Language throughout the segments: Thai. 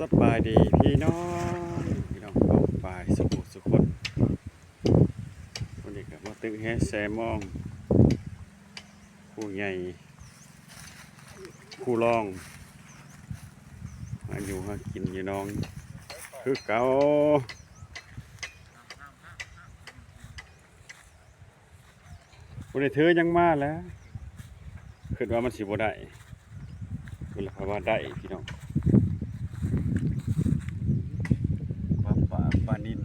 สบายดีพี่น้องปองปายสุขสุขคนวันนี้ก็มาตึกแฮแซมองผู้ใหญ่ผู้รองมาอยู่มากินอยู่น้องคือเก่าวันนี้เธอยังมาแล้วคิดว่ามันสิบ่ได้คุณละว่าได้พี่น้องปลานิล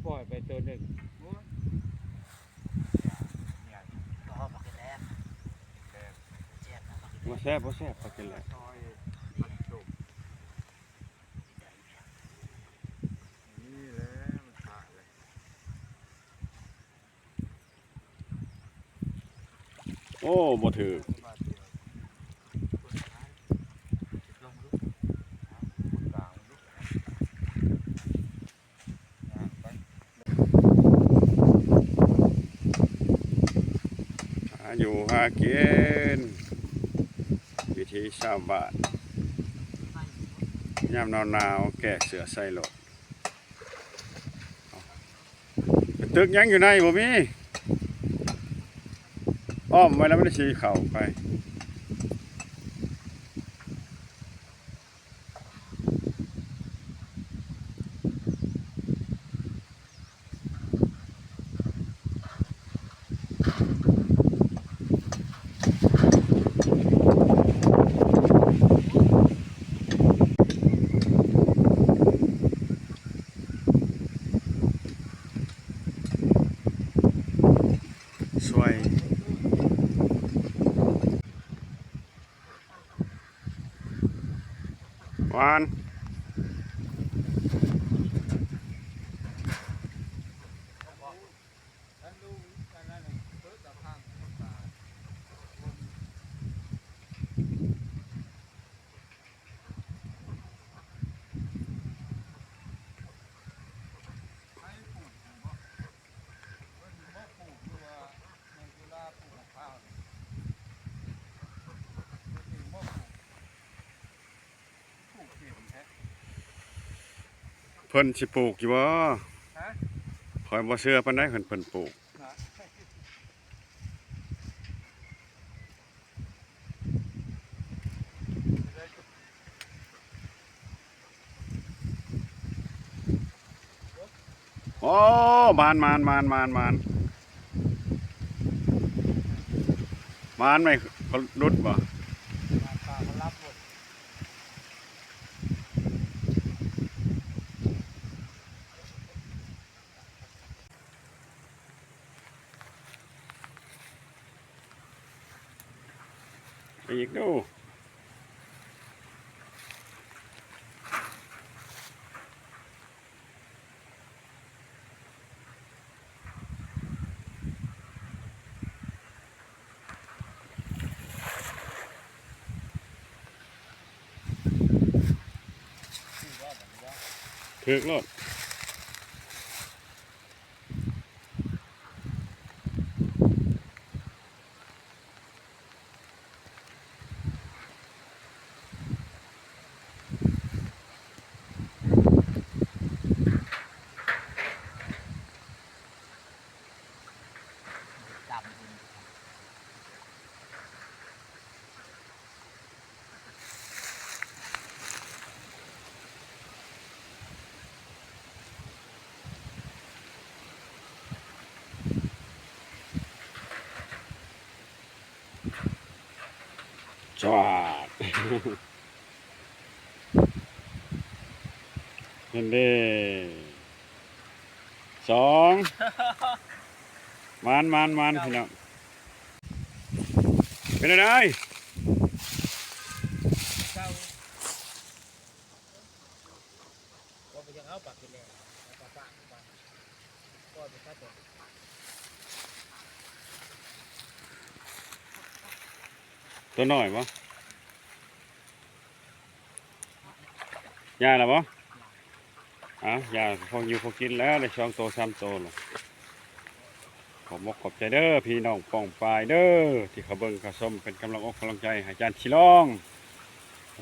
ปล่อยไปตัวหนึ่งบ่แซ่บบ่แซ่บปลากินแล้วนี่แหละมันขาดเลย โอ้บ่ถืออยู่หากินวิธีชาวบ้านยามหนาวๆแก่เสือใส่โลดตึกยังอยู่ในบ่มีอ้อมไว้แล้วไม่ได้สีเข่าไปสวยหวานเพิ่นสิปลูกอยู่บ่คอยบ่เชื่อปานใดเพิ่นปลูกโอ้มานไหมเขารุดบ่ไปอีกดูถึกโลดจอดนั่นเด้สองมันพี่น้องเป็นอะไรตัวน้อยบ่ยาแล้วบ่ยาพออยู่พอกินแล้วได้2 โต 3 โตแล้วขอบใจเด้อพี่น้องป้องปายเด้อที่เขาเบิ่งเขาชมเป็นกำลังอกกำลังใจให้อาจารย์ชิลอง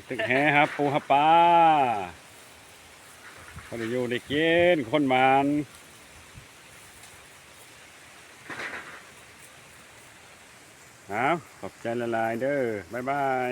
ตึกแฮครับปูครับปลาคนได้อยู่ได้กินคนมันเอาขอบใจละลายเด้อบ๊ายบาย